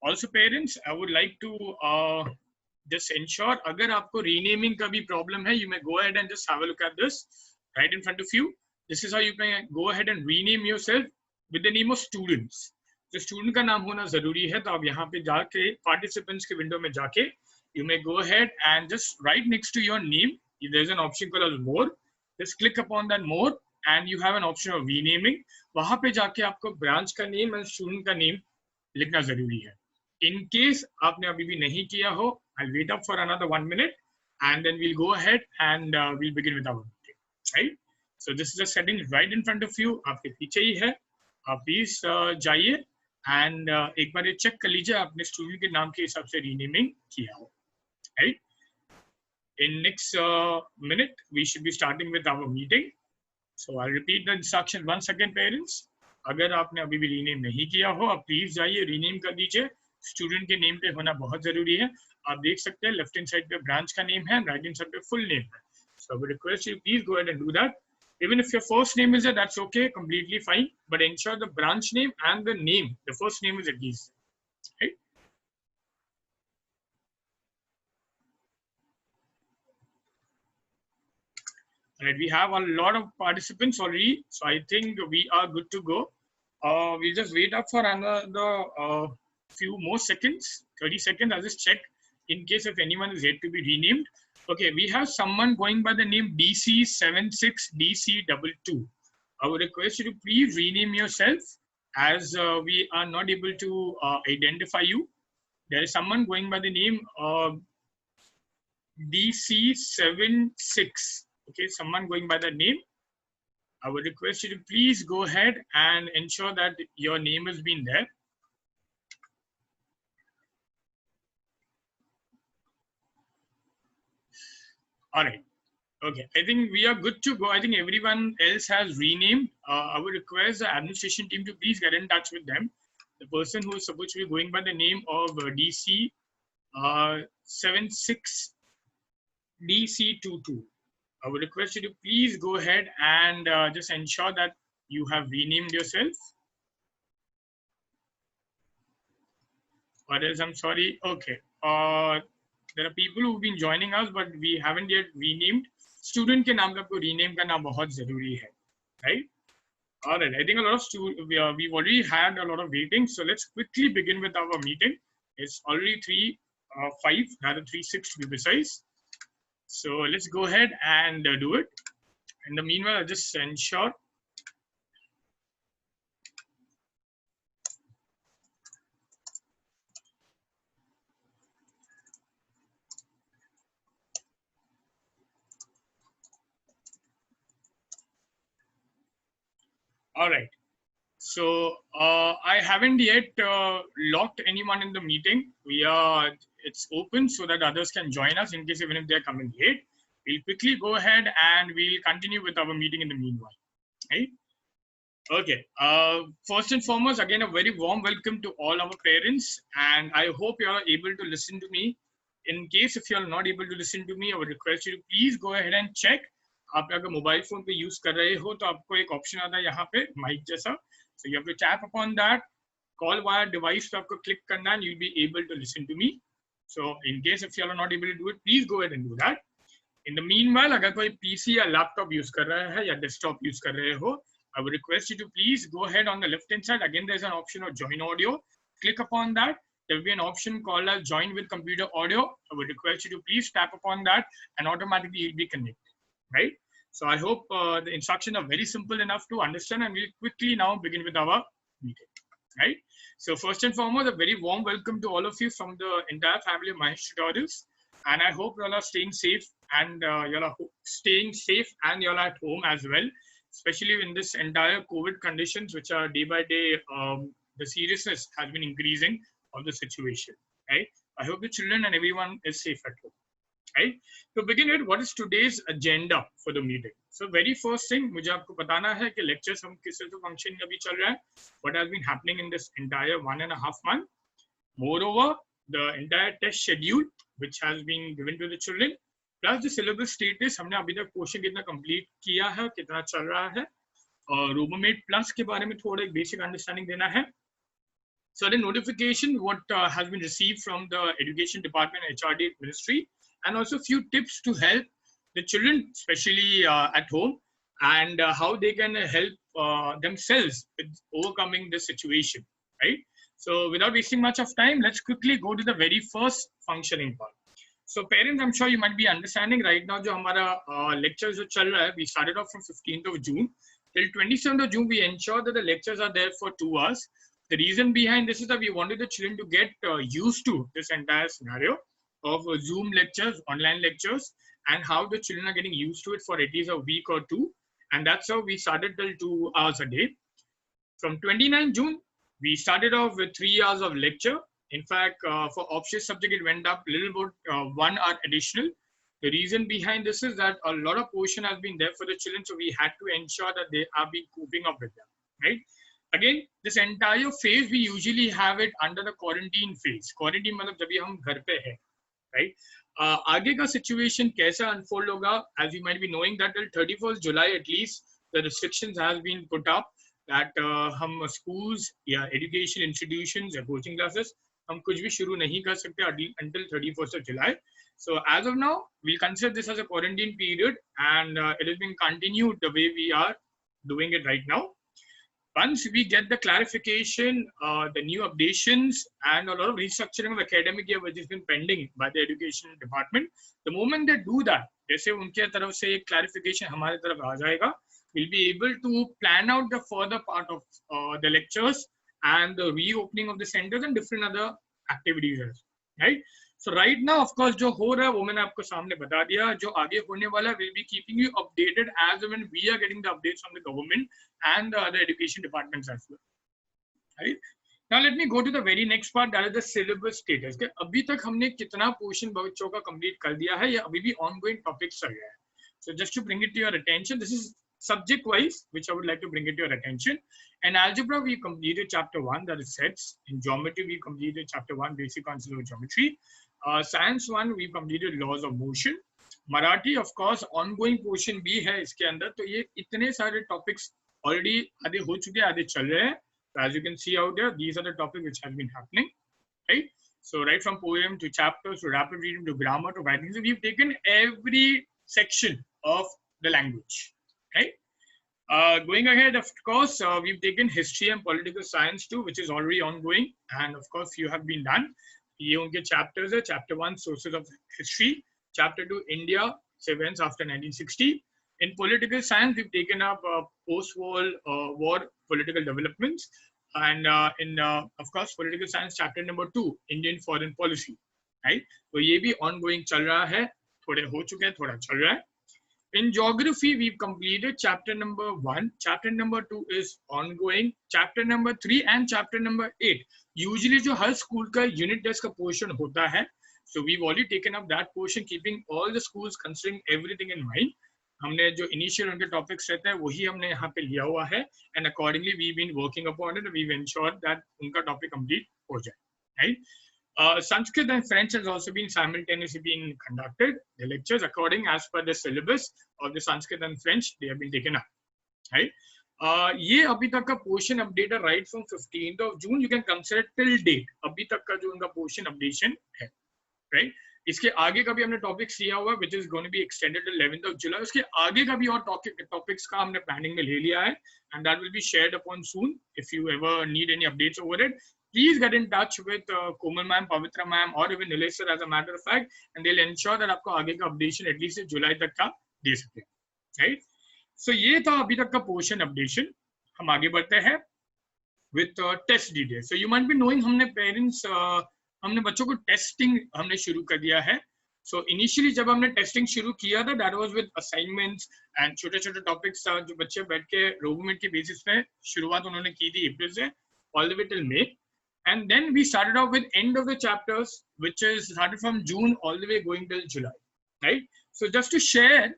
Also parents, I would like to just ensure अगर आपको renaming का भी problem है, you may go ahead and just have a look at this right in front of you. This is how you can go ahead and rename yourself with the name of students. तो student का नाम होना जरूरी है, तो आप यहाँ पे जाके पार्टिसिपेंट्स के विंडो में जाके you may go ahead and just right next to your name there's an option called as more. Just click upon that more and you have an option of renaming. वहां पे जाके आपको branch का name और student का name लिखना जरूरी है. In case आपने अभी भी नहीं किया हो, I'll wait up for another 1 minute and then we'll go ahead and we'll begin with our meeting. Right? So this is a setting right in front of you. आपके पीछे ही है. आप प्लीज जाइए एंड एक बार ये चेक कर लीजिए आपने स्टूडेंट के नाम के हिसाब से रीनेमिंग किया हो. Right? In next minute, we should be starting with our meeting. So I'll repeat the instruction once again, parents. अगर आपने अभी भी रीनेम नहीं किया हो, आप प्लीज जाइए रीनेम कर दीजिए. स्टूडेंट के नेम पे होना बहुत जरूरी है. आप देख सकते हैं लेफ्ट हैंड साइड पे ब्रांच का नेम है, राइट हैंड साइड पे फुल नेम है. So I would request you please go ahead and do that. Even if your first name is there, that's okay, completely fine. But ensure the branch name and the name, the first name is at least. Right? Right, we have a lot of participants already, so I think we are good to go. We'll just wait up for another few more seconds, 30 seconds. I'll just check in case if anyone is yet to be renamed. Okay, we have someone going by the name DC76DC22. I would request you to please rename yourself as we are not able to identify you. There is someone going by the name DC76. Okay, someone going by that name. I would request you to please go ahead and ensure that your name has been there. All right. Okay, I think we are good to go. I think everyone else has renamed. I would request the administration team to please get in touch with them. The person who is supposed to be going by the name of DC76DC22. I would request you to please go ahead and just ensure that you have renamed yourself. Or else, I'm sorry. Okay. There are people who've been joining us, but we haven't yet renamed. Student के नाम पे आपको rename करना बहुत जरूरी है, right? All right. I think a lot of we've already had a lot of waiting, so let's quickly begin with our meeting. It's already 3:05, rather 3:06 to be precise. So let's go ahead and do it. In the meanwhile, I'll just ensure. All right. So I haven't yet locked anyone in the meeting. It's open so that others can join us in case even if they're coming late. We'll quickly go ahead and we'll continue with our meeting in the meanwhile. Right? Okay. First and foremost, again, a very warm welcome to all our parents, and I hope you are able to listen to me. In case if you are not able to listen to me, I would request you to please go ahead and check. आप अगर mobile phone पे use कर रहे हो तो आपको एक option आता है यहाँ पे माइक जैसा. So you have to tap upon that. Call via device पे आपको click करना and you'll be able to listen to me. So in case if you are not able to do it, please go ahead and do that. In the meanwhile, अगर कोई PC या laptop use कर रहा है या desktop use कर रहे हो, I would request you to please go ahead on the left hand side. Again, there's an option of join audio. Click upon that. There will be an option called as join with computer audio. I would request you to please tap upon that and automatically you'll be connected. Right? So I hope the instructions are very simple enough to understand, and we'll quickly now begin with our meeting. Right? So first and foremost, a very warm welcome to all of you from the entire family of Mahesh Tutorials, and I hope you all are staying safe and you all are staying safe and you all are at home as well, especially in this entire COVID conditions, which are day by day the seriousness has been increasing of the situation. Right? I hope the children and everyone is safe at home. Right? To begin with, what is today's agenda for the meeting? So very first thing, मुझे आपको बताना है कि lectures हम किस तरह से function अभी चल रहा है, what has been happening in this entire 1.5 month. Moreover, the entire test schedule which has been given to the children, plus the syllabus status, हमने अभी तक portion कितना complete किया है, कितना चल रहा है, और RoboMate Plus के बारे में थोड़ा एक basic understanding देना है. So the notification what has been received from the Education Department, HRD Ministry, and also few tips to help the children, especially at home, and how they can help themselves with overcoming this situation, right? So without wasting much of time, let's quickly go to the very first functioning part. So parents, I'm sure you might be understanding right now, जो हमारा lectures जो चल रहा है, we started off from 15th of June till 27th of June. We ensure that the lectures are there for 2 hours. The reason behind this is that we wanted the children to get used to this entire scenario of Zoom lectures, online lectures, and how the children are getting used to it for at least a week or two. And that's how we started till 2 hours a day. From 29th June, we started off with 3 hours of lecture. In fact, for optional subject, it went up a little bit, 1 hour additional. The reason behind this is that a lot of portion has been there for the children, so we had to ensure that they are being coping up with them, right? Again, this entire phase, we usually have it under the quarantine phase. Quarantine मतलब जब भी हम घर पे हैं, right? आगे का situation कैसा unfold होगा? As you might be knowing that till 31st July at least, the restrictions has been put up that हम schools या education institutions या coaching classes हम कुछ भी शुरू नहीं कर सकते until 31st of July. So as of now, we'll consider this as a quarantine period, and it has been continued the way we are doing it right now. Once we get the clarification, the new updations, and a lot of restructuring of academic year which has been pending by the education department, the moment they do that, जैसे उनके तरफ से एक clarification हमारे तरफ आ जाएगा, we'll be able to plan out the further part of the lectures and the reopening of the centers and different other activities, right? So right now, of course, जो हो रहा है वो मैंने आपको सामने बता दिया. जो आगे होने वाला, we'll be keeping you updated as when we are getting the updates from the government and the other education departments as well. Right? Now let me go to the very next part, that is the syllabus status. कि अभी तक हमने कितना portion बच्चों का complete कर दिया है या अभी भी ongoing topics चल रहा है. So just to bring it to your attention, this is subject wise, which I would like to bring it to your attention. In algebra, we completed chapter 1, that is sets. In geometry, we completed chapter 1, basic concepts of geometry. Science 1, we completed laws of motion. Marathi, of course, ongoing portion भी है इसके अंदर. तो ये इतने सारे topics already आधे हो चुके हैं, आधे चल रहे हैं. So as you can see out there, these are the topics which have been happening, right? So right from poem to chapters to rapid reading to grammar to writing, so we've taken every section of the language, right? Going ahead, of course, we've taken history and political science too, which is already ongoing, and of course, few have been done. ये उनके chapters है. Chapter 1, sources of history. Chapter 2, India, events after 1960. In political science, we've taken up post-war war political developments, and of course, political science chapter number 2, Indian foreign policy, right? तो ये भी ongoing चल रहा है. थोड़े हो चुके हैं, थोड़ा चल रहा है. In geography, we've completed chapter number 1. Chapter number 2 is ongoing. Chapter number 3 and chapter number 8. Usually, जो हर school का unit test का portion होता है. So we've already taken up that portion, keeping all the schools considering everything in mind. हमने जो initial उनके topics रहते हैं वही हमने यहाँ पे लिया हुआ है, and accordingly we've been working upon it. We've ensured that उनका topic complete हो जाए, right? Sanskrit and French has also been simultaneously being conducted. The lectures according as per the syllabus of the Sanskrit and French, they have been taken up, right? ये अभी तक का portion update है right from 15th of June. You can consider till date. अभी तक का जो उनका portion updation है, right? इसके आगे का भी हमने topics लिया हुआ, which is going to be extended till 11th of July. उसके आगे का भी और topics का हमने planning में ले लिया है, and that will be shared upon soon. If you ever need any updates over it, please get in touch with Komal ma'am, Pavitra ma'am, or even Nilesh sir, as a matter of fact, and they'll ensure that आपको आगे का updation at least July तक का दे सकते हैं, right? So ये था अभी तक का portion updation. हम आगे बढ़ते हैं with test details. So you might be knowing हमने parents हमने बच्चों को testing हमने शुरू कर दिया है. So initially जब हमने testing शुरू किया था, that was with assignments and छोटे-छोटे topics था जो बच्चे बैठ के रोबोमेट के basis पे शुरुआत उन्होंने की थी अप्रैल से all the way till May. And then we started off with end of the chapters, which is started from June all the way going till July, right? So just to share,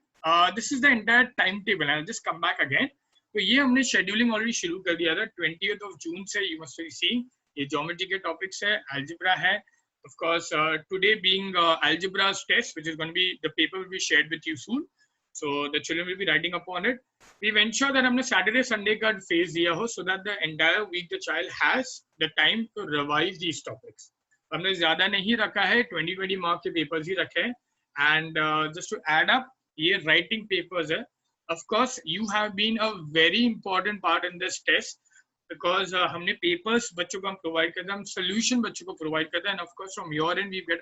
this is the entire timetable. I'll just come back again. तो ये हमने scheduling already शुरू कर दिया था. 20th of June से you must be seeing ये geometry के topics है, algebra है. Of course, today being algebra's test, which is going to be, the paper will be shared with you soon. So the children will be writing upon it. We've ensured that हमने Saturday Sunday का phase दिया हो, so that the entire week the child has the time to revise these topics. हमने ज़्यादा नहीं रखा है, 20 mark के papers ही रखे हैं. And just to add up, ये writing papers है. Of course, you have been a very important part in this test. Because हमने papers बच्चों को हम provide करते हैं, हम solution बच्चों को provide करते हैं, and of course from your end we get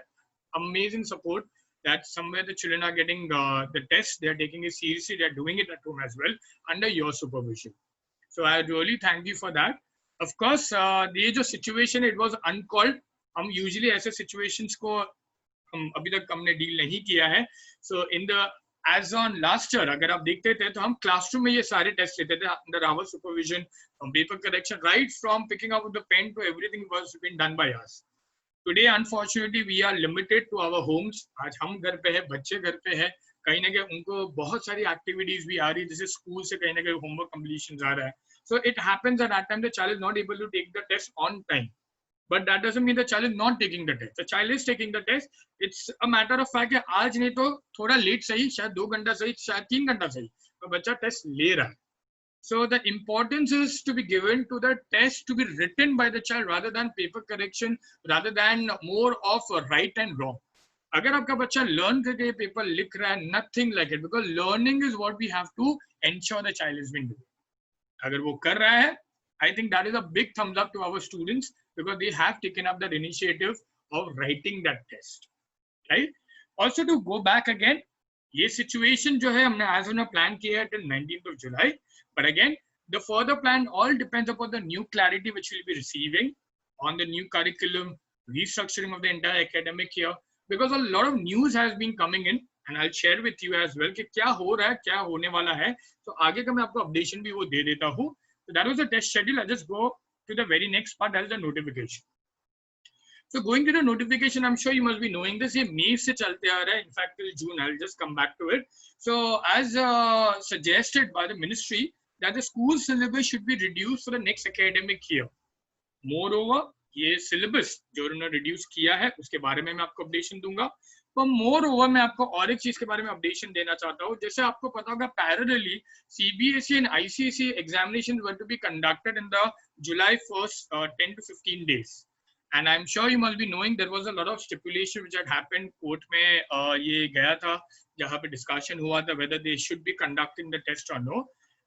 amazing support that somewhere the children are getting the test, they are taking it seriously, they are doing it at home as well under your supervision. So I really thank you for that. Of course, ये जो situation it was uncalled. हम usually ऐसे situations को हम अभी तक हमने deal नहीं किया है. So in the as on last year, अगर आप देखते थे तो हम classroom में ये सारे टेस्ट लेते थे under our supervision, paper correction, right from picking up with the pen to everything was been done by us. Today, unfortunately, we are limited to our homes. आज हम घर पे हैं, बच्चे घर पे हैं, कहीं ना कहीं उनको बहुत सारी एक्टिविटीज भी आ रही है, जैसे स्कूल से कहीं ना कहीं होमवर्क कंप्लीशन आ रहा है. So it happens at that time the child is not able to take the test on time. But that doesn't mean the child is not taking the test. The child is taking the test. It's a matter of fact कि आज नहीं तो थोड़ा late सही, शायद 2 घंटा सही, शायद 3 घंटा सही, पर बच्चा टेस्ट ले रहा है. So the importance is to be given to the test to be written by the child rather than paper correction, rather than more of right and wrong. अगर आपका बच्चा learn करके पेपर लिख रहा है, nothing like it, because learning is what we have to ensure the child is been doing. अगर वो कर रहा है, I think that is a big thumbs up to our students because they have taken up that initiative of writing that test, right? Also to go back again, ये situation जो है हमने as on a plan किया है till 19th of July, but again the further plan all depends upon the new clarity which we'll be receiving on the new curriculum, restructuring of the entire academic year, because a lot of news has been coming in and I'll share with you as well कि क्या हो रहा है, क्या होने वाला है. तो आगे का मैं आपको updation भी वो दे देता हूँ. So that was the test schedule. I'll just go to the very next part, that is the notification. So going to the notification, I'm sure you must be knowing this. ये May से चलते आ रहा है. In fact, till June. I'll just come back to it. So as suggested by the ministry, that the school syllabus should be reduced for the next academic year. Moreover, ये syllabus जो उन्होंने reduce किया है, उसके बारे में मैं आपको updation दूंगा. पर moreover, मैं आपको और एक चीज के बारे में updation देना चाहता हूँ. जैसे आपको पता होगा, parallelly CBSE and ICSE examinations were to be conducted in the July 1st 10 to 15 days. And I'm sure you must be knowing there was a lot of stipulation which had happened. Court में ये गया था, जहाँ पे discussion हुआ था whether they should be conducting the test or no.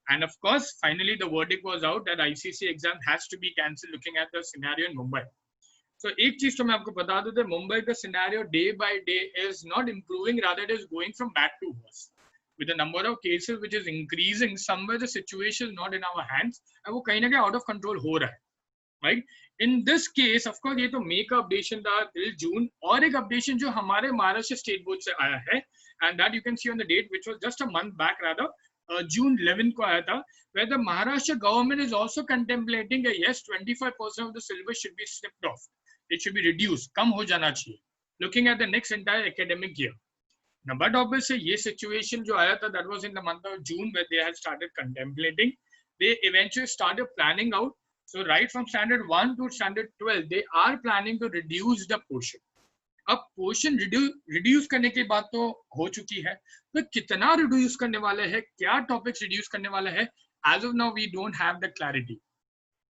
And of course, finally the verdict was out that ICSE exam has to be cancelled looking at the scenario in Mumbai. So एक चीज तो मैं आपको बता दूं that Mumbai का scenario day by day is not improving, rather it is going from bad to worse. With the number of cases which is increasing, somewhere the situation is not in our hands, and वो कहीं ना कहीं out of control हो रहा है. Right? In this case, of course, ये तो May का updation था till June, और एक updation जो हमारे महाराष्ट्र स्टेट बोर्ड से आया है, and that you can see on the date which was just a month back rather, June 11 को आया था, where the Maharashtra government is also contemplating that yes, 25% of the syllabus should be snipped off. It should be reduced, कम हो जाना चाहिए. Looking at the next entire academic year. Now, but obviously, ये situation जो आया था, that was in the month of June where they had started contemplating. They eventually started planning out. So right from standard 1 to standard 12, they are planning to reduce the portion. अब portion reduce करने की बात तो हो चुकी है, तो कितना reduce करने वाले हैं, क्या topics reduce करने वाले हैं, as of now we don't have the clarity,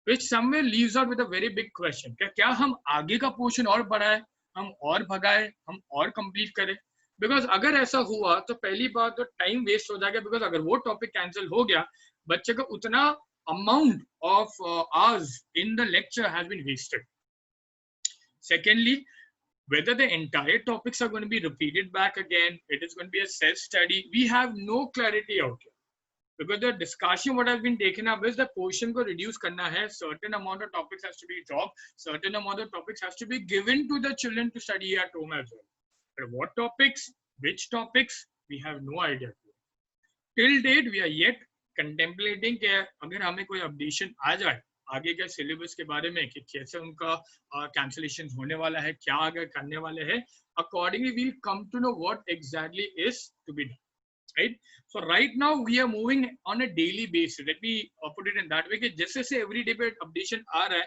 which somewhere leaves out with a very big question. क्या हम आगे का portion और बढ़ाएं, हम और भगाएं, हम और complete करें? Because अगर ऐसा हुआ तो पहली बात तो time waste हो जाएगा, because अगर वो topic cancel हो गया, बच्चे का उतना amount of hours in the lecture has been wasted. Secondly, whether the entire topics are going to be repeated back again, it is going to be a self-study, we have no clarity out here. Because the discussion what has been taken up is the portion को reduce करना है, certain amount of topics has to be dropped, certain amount of topics has to be given to the children to study at home as well. But what topics, which topics, we have no idea. Till date, we are yet contemplating कि अगर हमें कोई updation आ जाए आगे के syllabus के बारे में कि कैसे उनका cancellations होने वाला है, क्या आगे करने वाले हैं, accordingly we'll come to know what exactly is to be done. Right? So right now we are moving on a daily basis. Let me put it in that way कि जैसे से every day पे updation आ रहा है,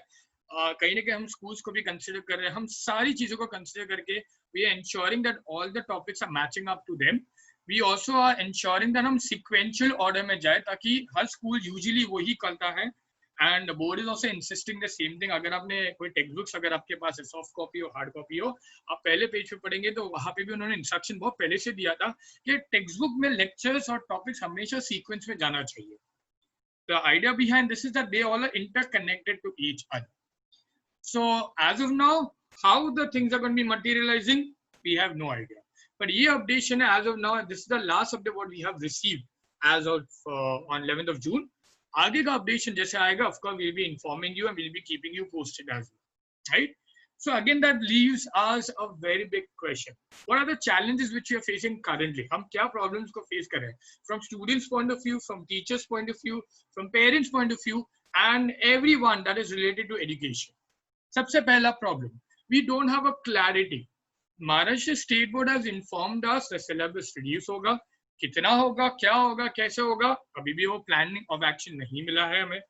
कहीं ना कहीं हम schools को भी consider कर रहे हैं, हम सारी चीजों को consider करके we are ensuring that all the topics are matching up to them. we also are ensuring that हम sequential order में जाए ताकि हर school usually वही करता है, and the board is also insisting the same thing. अगर आपने कोई टेक्स्ट बुक्स अगर आपके पास है, सॉफ्ट कॉपी हो हार्ड कॉपी हो, आप पहले पेज पे पढ़ेंगे तो वहां पे भी उन्होंने इंस्ट्रक्शन बहुत पहले से दिया था कि टेक्स्ट बुक में लेक्चर्स और टॉपिक्स हमेशा सीक्वेंस में जाना चाहिए. The idea behind this is that they all are interconnected to each other. So as of now, how the things are going to be materializing, we have no idea. But ये updation है as of now, this is the last update what we have received as of on 11th of June. आगे का updation जैसे आएगा, of course we'll be informing you and we'll be keeping you posted as well, right? So again, that leaves us a very big question. What are the challenges which we are facing currently? हम क्या problems को face कर रहे हैं? From students' point of view, from teachers' point of view, from parents' point of view, and everyone that is related to education. सबसे पहला problem, we don't have a clarity. Maharashtra State Board has informed us the syllabus reduce होगा, कितना होगा, क्या होगा, कैसे होगा, अभी भी वो planning of action नहीं मिला है हमें.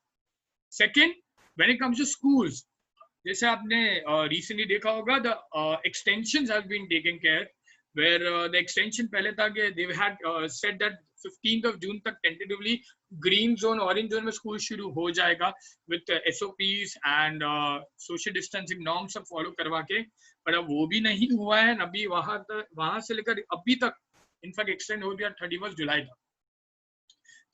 Second, when it comes to schools, जैसे आपने recently देखा होगा, the extensions have been taken care, where the extension पहले था कि they had said that 15th of June तक tentatively green zone, orange zone में school शुरू हो जाएगा with SOPs and social distancing norms सब follow करवा के, पर अब वो भी नहीं हुआ है. अभी वहां से लेकर अभी तक इनफैक्ट एक्सटेंड हो गया 31 जुलाई तक.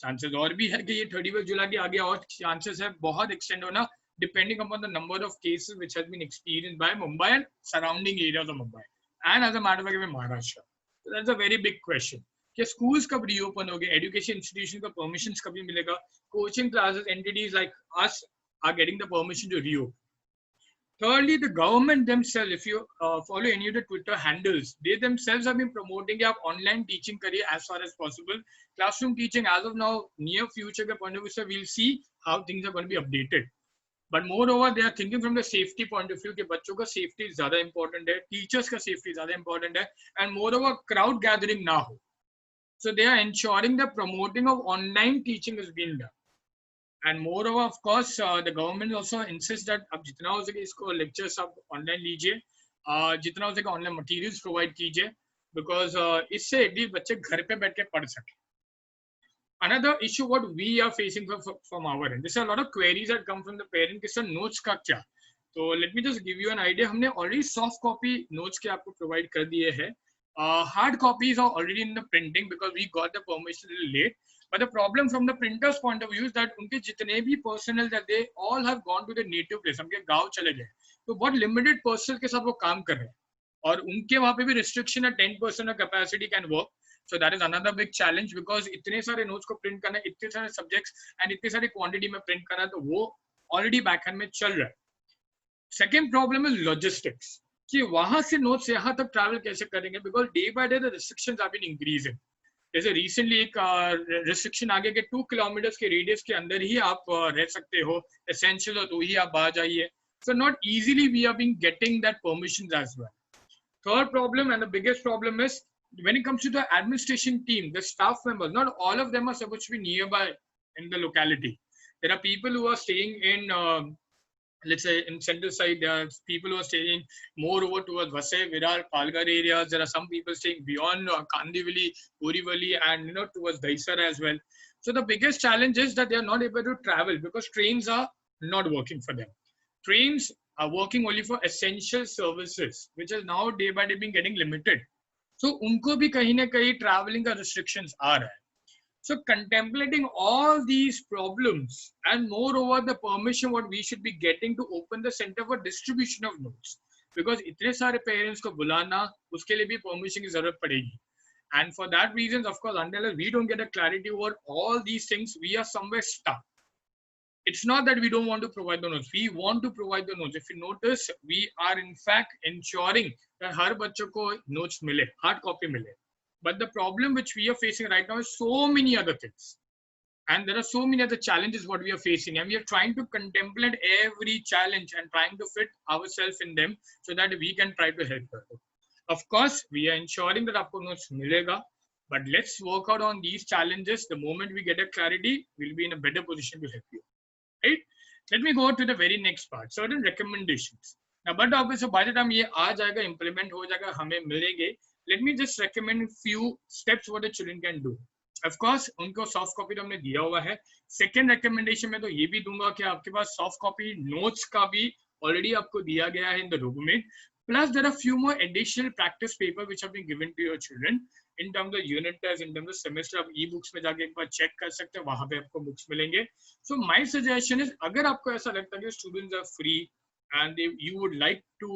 चांसेस और भी है कि ये 31 जुलाई के आगे और चांसेस है बहुत एक्सटेंड होना, depending upon the number of cases which has been experienced by Mumbai and surrounding areas of Mumbai, and as a matter of fact, Maharashtra. So that's a very big question. कि schools कब reopen होंगे, education institution का permissions कभी मिलेगा, coaching classes, entities like us are getting the permission to reopen. Thirdly, the government themselves, if you follow any of the Twitter handles, they themselves have been promoting that online teaching career as far as possible. Classroom teaching as of now, near future के point of view, we'll see how things are going to be updated. But moreover, they are thinking from the safety point of view कि बच्चों का safety ज़्यादा important है, teachers का safety ज़्यादा important है, and moreover, crowd gathering ना हो. So they are ensuring the promoting of online teaching is being done. And moreover, of course, the government also insists that अब जितना हो सके इसको lectures आप online लीजिए, जितना हो सके online materials provide कीजिए, because इससे at least बच्चे घर पे बैठ के पढ़ सके. Another issue what we are facing from our end, there's a lot of queries that come from the parent कि sir notes का क्या? So let me just give you an idea. हमने already soft copy notes के आपको provide कर दिए हैं. Hard copies are already in the printing because we got the permission a little late. But the problem from the printer's point of view is that उनके जितने भी personnel that they all have gone to their native place, उनके गांव चले गए, तो बहुत limited personnel के साथ वो काम कर रहे हैं, और उनके वहाँ पे भी restriction है 10% of capacity can work. So that is another big challenge because इतने सारे notes को print करना है, इतने सारे subjects and इतने सारे quantity में print करना है, तो वो already backhand में चल रहा है. Second problem is logistics. कि वहां से notes यहाँ तक travel कैसे करेंगे, because day by day the restrictions have been increasing. जैसे recently एक restriction आ गया कि 2 kilometers के radius के अंदर ही आप रह सकते हो, essential हो तो ही आप बाहर जाइए. So not easily we have been getting that permissions as well. Third problem and the biggest problem is when it comes to the administration team, the staff members, not all of them are supposed to be nearby in the locality. There are people who are staying in let's say in central side, there are people who are staying more over towards Vasai, Virar, Palghar areas. There are some people staying beyond Kandivali, Borivali, and towards Daisar as well. So the biggest challenge is that they are not able to travel because trains are not working for them. Trains are working only for essential services, which is now day by day being getting limited. So उनको भी कहीं ना कहीं traveling का restrictions आ रहा है. So contemplating all these problems and moreover the permission what we should be getting to open the center for distribution of notes, because इतने सारे parents को बुलाना उसके लिए भी permission की जरूरत पड़ेगी, and for that reason of course until we don't get a clarity over all these things we are somewhere stuck. It's not that we don't want to provide the notes, we want to provide the notes. If you notice, we are in fact ensuring that हर बच्चों को notes मिले, hard copy मिले. But the problem which we are facing right now is so many other things. And there are so many other challenges what we are facing. And we are trying to contemplate every challenge and trying to fit ourselves in them so that we can try to help her. Of course, we are ensuring that आपको notes मिलेगा. But let's work out on these challenges. The moment we get a clarity, we'll be in a better position to help you. Right? Let me go to the very next part. Certain recommendations. Now, but obviously, by the time ये आ जाएगा, implement हो जाएगा, हमें मिलेंगे. let me just recommend few steps what the children can do. Of course, उनको soft copy तो हमने दिया हुआ है. सेकेंड रिकमेंडेशन में तो ये भी दूंगा कि आपके पास सॉफ्ट कॉपी नोट्स का भी ऑलरेडी आपको दिया गया है in the document. Plus, there are few more additional practice paper which have been given to your children in terms of unit test, in terms of semester. आप e-books में जाके एक बार check कर सकते हैं, वहाँ पे आपको books मिलेंगे. So my suggestion is, अगर आपको ऐसा लगता है कि students are free and you would like to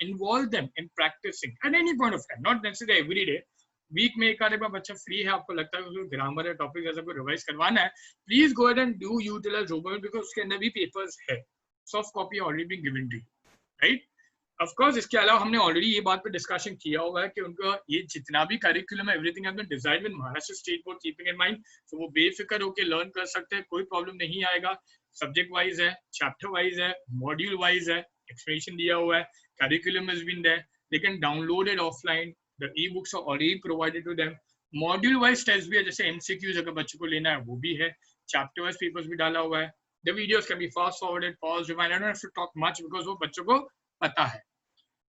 involve them in practicing at any point of time, not necessarily every day. Week में एक आधे बार बच्चा फ्री है, आपको लगता है कि ग्रामर या टॉपिक ऐसा कोई रिवाइज करवाना है, please go ahead and do utilise robot, because उसके अंदर भी पेपर्स है, soft copy already been given to you, right. Of course इसके अलावा हमने ऑलरेडी ये बात पे डिस्कशन किया हुआ है कि उनका ये जितना भी करिकुलम है, everything has been designed with Maharashtra state board keeping in mind, तो वो बेफिक्र होकर लर्न कर सकते हैं, कोई प्रॉब्लम नहीं आएगा. सब्जेक्ट वाइज है, चैप्टर वाइज है, मॉड्यूल वाइज है, एक्सप्लेनेशन दिया हुआ है, curriculum has been there, they can download it offline, the e-books are already provided to them. Module wise test भी है, जैसे MCQs अगर बच्चों को लेना है वो भी है, chapter wise papers भी डाला हुआ है. The videos can be fast forwarded, pause, rewind. I don't have to talk much because वो बच्चों को पता है.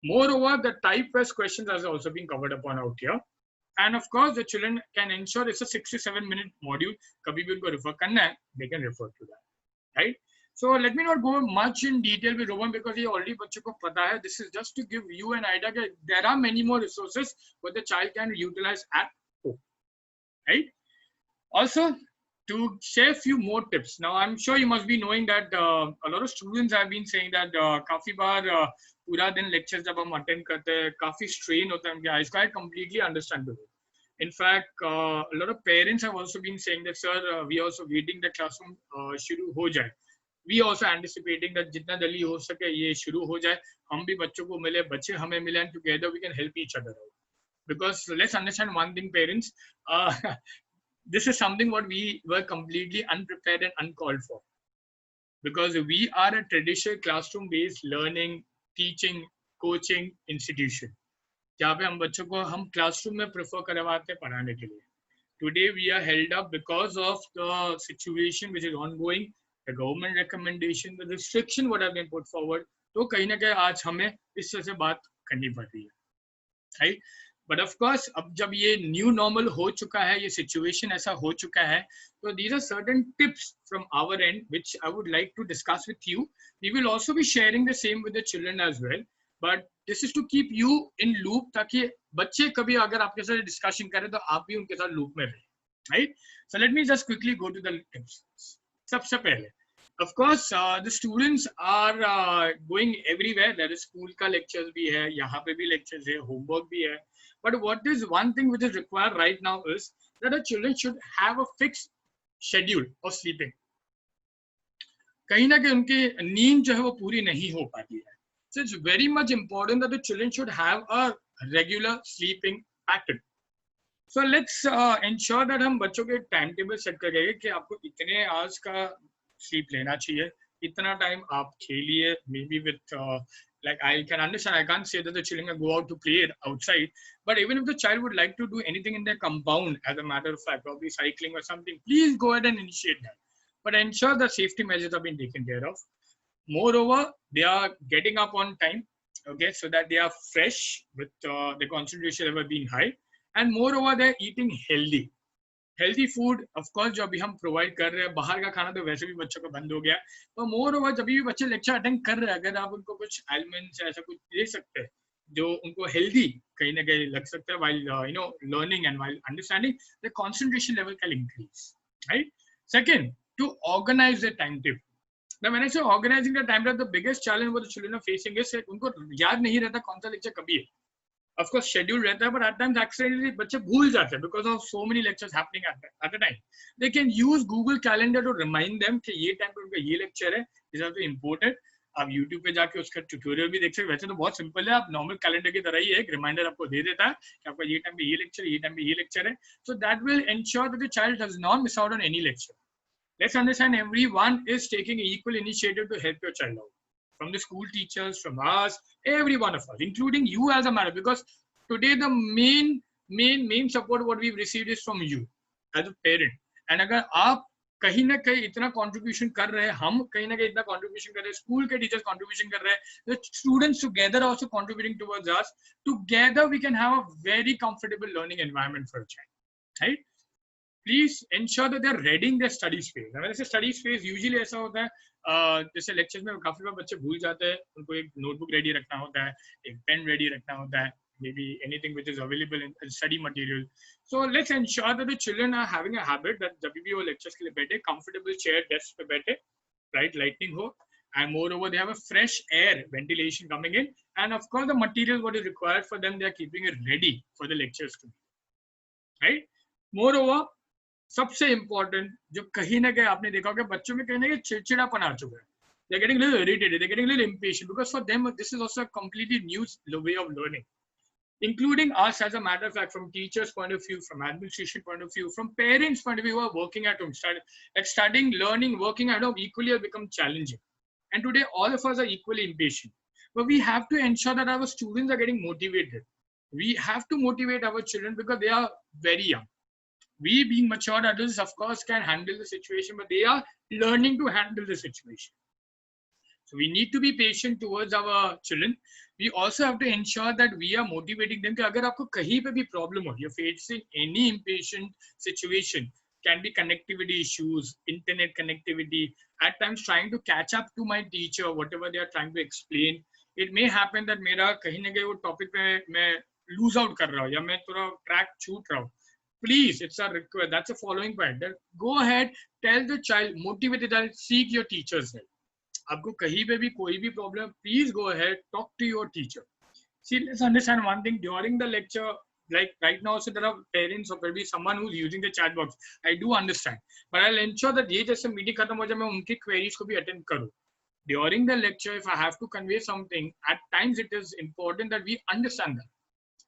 Moreover, the type wise questions has also been covered upon out here. And of course, the children can ensure it's a 67-minute module. कभी भी उनको refer करना है, they can refer to that, right? So let me not go much in detail with Roman because he already बच्चों को पता है. This is just to give you an idea that there are many more resources what the child can utilize at home, right? Also, to share a few more tips. Now, I'm sure you must be knowing that a lot of students have been saying that काफी बार पूरा दिन lectures जब हम attend करते हैं काफी strain होता है उनके eyes का. I completely understandable. In fact, a lot of parents have also been saying that, sir, we are also waiting the classroom शुरू हो जाए. We also anticipating that जितना जल्दी हो सके ये शुरू हो जाए, हम भी बच्चों को मिले, बच्चे हमें मिले, and together we can help each other out. Because let's understand one thing, parents, this is something what we were completely unprepared and uncalled for. Because we are a traditional classroom-based learning, teaching, coaching institution. जहाँ पे हम बच्चों को हम classroom में prefer करवाते हैं पढ़ाने के लिए. Today we are held up because of the situation which is ongoing. The government recommendation, the restriction what have been put forward, तो कहीं ना कहीं आज हमें इस तरह से बात करनी पड़ रही है, right? But of course, अब जब ये new normal हो चुका है, ये situation ऐसा हो चुका है, तो these are certain tips from our end which I would like to discuss with you. We will also be sharing the same with the children as well. But this is to keep you in loop ताकि बच्चे कभी अगर आपके साथ discussion करें तो आप भी उनके साथ loop में रहें, right? So let me just quickly go to the tips. सबसे पहले, of course, the students are going everywhere. There is school का lectures भी है, यहाँ पे भी lectures है, homework भी है. But what is one thing which is required right now is that the children should have a fixed schedule of sleeping. कहीं ना कहीं उनकी नींद जो है वो पूरी नहीं हो पाती है. So it's very much important that the children should have a regular sleeping pattern. So let's ensure that हम बच्चों के टाइम टेबल सेट करेंगे कि आपको इतने आवर्स का स्लीप लेना चाहिए, इतना टाइम आप खेलिए, maybe with like I can understand, I can't say that the children can go out to play outside, but even if the child would like to do anything in their compound, as a matter of fact, probably cycling or something, please go ahead and initiate that. But ensure the safety measures have been taken care of. Moreover, they are getting up on time, okay, so that they are fresh with the concentration level being high. And moreover, they're eating healthy. Healthy food, of course, जो अभी हम provide कर रहे हैं, बाहर का खाना तो वैसे भी बच्चों को बंद हो गया. तो moreover, जब भी बच्चे लेक्चर अटेंड कर रहे हैं, अगर आप उनको कुछ एलिमेंट्स ऐसा कुछ दे सकते हैं जो उनको हेल्दी कहीं ना कहीं लग सकता है, while learning and while understanding, the concentration level can increase, right? Second, to organize the timetable. Now, when I say organizing the timetable, the biggest challenge what the children are facing is that उनको याद नहीं रहता कौन सा lecture कभी है. Of course, schedule रहता है, but at times accidentally बच्चे भूल जाते हैं because of so many lectures happening at a time. They can use Google Calendar to remind them कि ये टाइम पे उनका ये लेक्चर है, these are the important. आप YouTube पे जाके उसका ट्यूटोरियल भी देख सकते हैं. वैसे तो बहुत सिंपल है, आप नॉर्मल कैलेंडर की तरह ही है, एक रिमाइंडर आपको दे देता है कि आपका ये टाइम पे ये लेक्चर है, ये टाइम पे ये लेक्चर है. So that will ensure that the child does not miss out on any lecture. Let's understand everyone is taking equal initiative to help your child out. From the school teachers, from us, every one of us, including you as a matter, because today the main support what we've received is from you as a parent. And अगर आप कहीं ना कहीं इतना contribution कर रहे हैं, हम कहीं ना कहीं इतना कंट्रीब्यूशन कर रहे हैं, स्कूल के टीचर्स कंट्रीब्यूशन कर रहे हैं, the students together are also contributing towards us. Together we can have a very comfortable learning environment for a child, right? Please ensure that they're readying their study space. वैसे study space usually ऐसा होता है, जैसे lectures में काफी बार बच्चे भूल जाते हैं, उनको एक नोटबुक रेडी रखना होता है, एक पेन रेडी रखना होता है, maybe anything which is available in study material. So let's ensure that the children are having a habit that जब भी वो lectures के लिए बैठे, comfortable chair desk पे बैठे, right, lighting हो, and moreover they have a fresh air ventilation coming in, and of course the material what is required for them, they are keeping it ready for the lectures to be, right? Moreover, सबसे important जो कहीं ना कहीं आपने देखा होगा बच्चों में कहीं ना कहीं चिड़चिड़ापन आ चुका है, they're getting a little irritated, they're getting a little impatient, because for them this is also a completely new way of learning, including us as a matter of fact, from teachers point of view, from administration point of view, from parents point of view who are working at home. Studying, learning, working at home equally have become challenging, and today all of us are equally impatient, but we have to ensure that our students are getting motivated. We have to motivate our children because they are very young. We being mature adults, of course, can handle the situation, but they are learning to handle the situation. So we need to be patient towards our children. We also have to ensure that we are motivating them. कि अगर आपको कहीं पे भी problem हो, you're facing any impatient situation, can be connectivity issues, internet connectivity, at times trying to catch up to my teacher, whatever they are trying to explain. It may happen that मेरा कहीं ना कहीं वो topic पे मैं lose out कर रहा हूँ या मैं थोड़ा track छूट रहा हूँ. Please, it's a request. That's a following point. Go ahead, tell the child, motivate the child, seek your teacher's help. आपको कहीं पे भी कोई भी problem, please go ahead, talk to your teacher. See, let's understand one thing. During the lecture, like right now, so there are parents or maybe someone who's using the chat box. I do understand, but I'll ensure that ये जैसे meeting खत्म हो जाए मैं उनकी queries को भी attend करूँ. During the lecture, if I have to convey something, at times it is important that we understand that.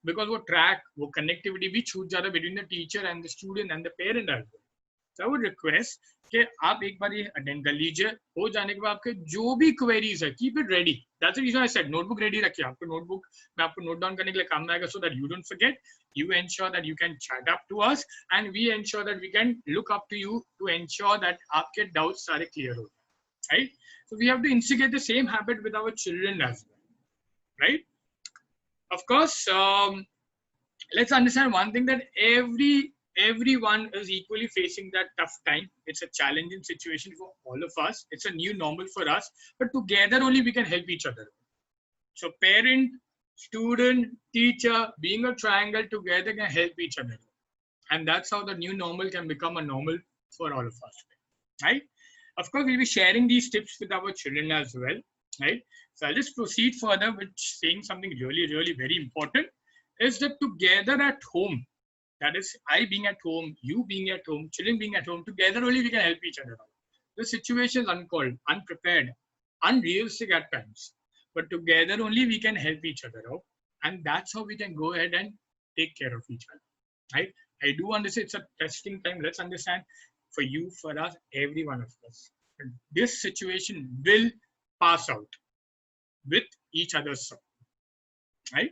Because वो track, वो connectivity भी छूट जाता है between the teacher and the student and the parent as well. So I would request कि आप एक बार ये attend कर लीजिए, हो जाने के बाद आपके जो भी queries है, keep it ready. That's the reason I said notebook ready रखिए. आपको notebook में आपको note down करने के लिए काम में आएगा, so that you don't forget. You ensure that you can chat up to us, and we ensure that we can look up to you to ensure that आपके doubts सारे clear हो जाए, right? So we have to instigate the same habit with our children as well, right? Of course, let's understand one thing, that everyone is equally facing that tough time. It's a challenging situation for all of us. It's a new normal for us, but together only we can help each other. So parent, student, teacher, being a triangle together can help each other. And that's how the new normal can become a normal for all of us, right? Of course, we'll be sharing these tips with our children as well, right? So I'll just proceed further with saying something really, really very important, is that together at home, that is I being at home, you being at home, children being at home, together only we can help each other out. The situation is uncalled, unprepared, unrealistic at times, but together only we can help each other out. And that's how we can go ahead and take care of each other, right? I do understand it's a testing time. Let's understand, for you, for us, every one of us, this situation will pass out with each other's support, right?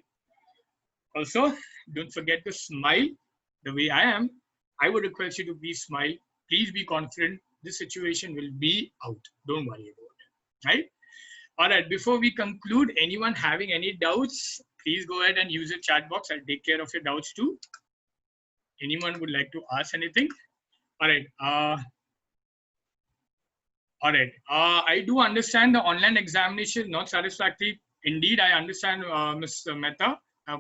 Also, don't forget to smile the way I am. I would request you to please smile. Please be confident. This situation will be out. Don't worry about it, right? All right, before we conclude, anyone having any doubts, please go ahead and use the chat box. I'll take care of your doubts too. Anyone would like to ask anything? All right. All right. I do understand the online examination is not satisfactory. Indeed, I understand, Ms. Mehta,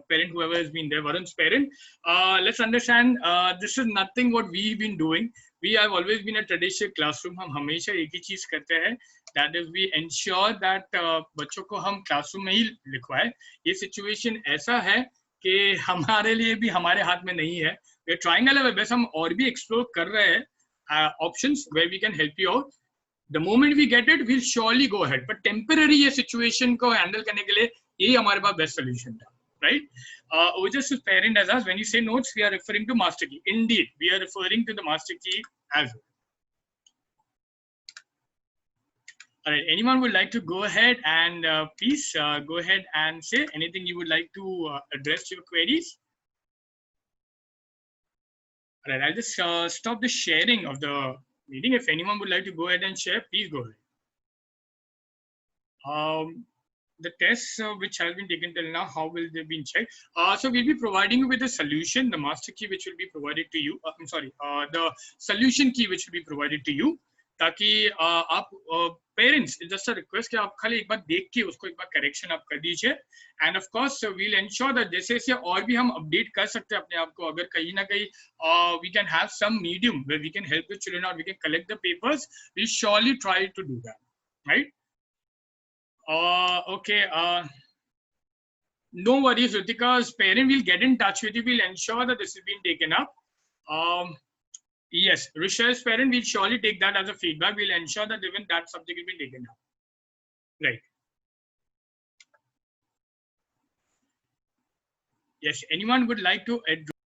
parent, whoever has been there, Varun's parent. Let's understand, this is nothing what we've been doing. We have always been a traditional classroom. हम हमेशा एक ही चीज करते हैं. That is, we ensure that बच्चों को हम classroom में ही लिखवाएं. ये situation ऐसा है कि हमारे लिए भी हमारे हाथ में नहीं है. We're trying our best. हम और भी explore कर रहे हैं options where we can help you out. The moment we get it, we'll surely go ahead. But temporary ये situation को handle करने के लिए यही हमारे पास best solution था, right? Just to parent as us, when you say notes, we are referring to master key. Indeed, we are referring to the master key as well. All right. Anyone would like to go ahead and please go ahead and say anything you would like to address your queries. All right. I'll just stop the sharing of the meeting. If anyone would like to go ahead and share, please go ahead. The tests which have been taken till now, how will they be checked? So we'll be providing you with a solution, the master key which will be provided to you. I'm sorry, the solution key which will be provided to you. ताकि आप parents just request कि आप खाली एक बार देख के उसको एक बार करेक्शन आप कर दीजिए and of course we'll ensure that जैसे जैसे और भी हम अपडेट कर सकते हैं अपने आप को अगर कहीं ना कहीं we can have some medium where we can help the children और we can collect the papers we surely try to do that right okay no worries Ritika's parent will get in touch with you, will ensure that this is being taken up. Yes, Risha's parent will surely take that as a feedback. We'll ensure that even that subject will be taken up. Right. Yes, anyone would like to add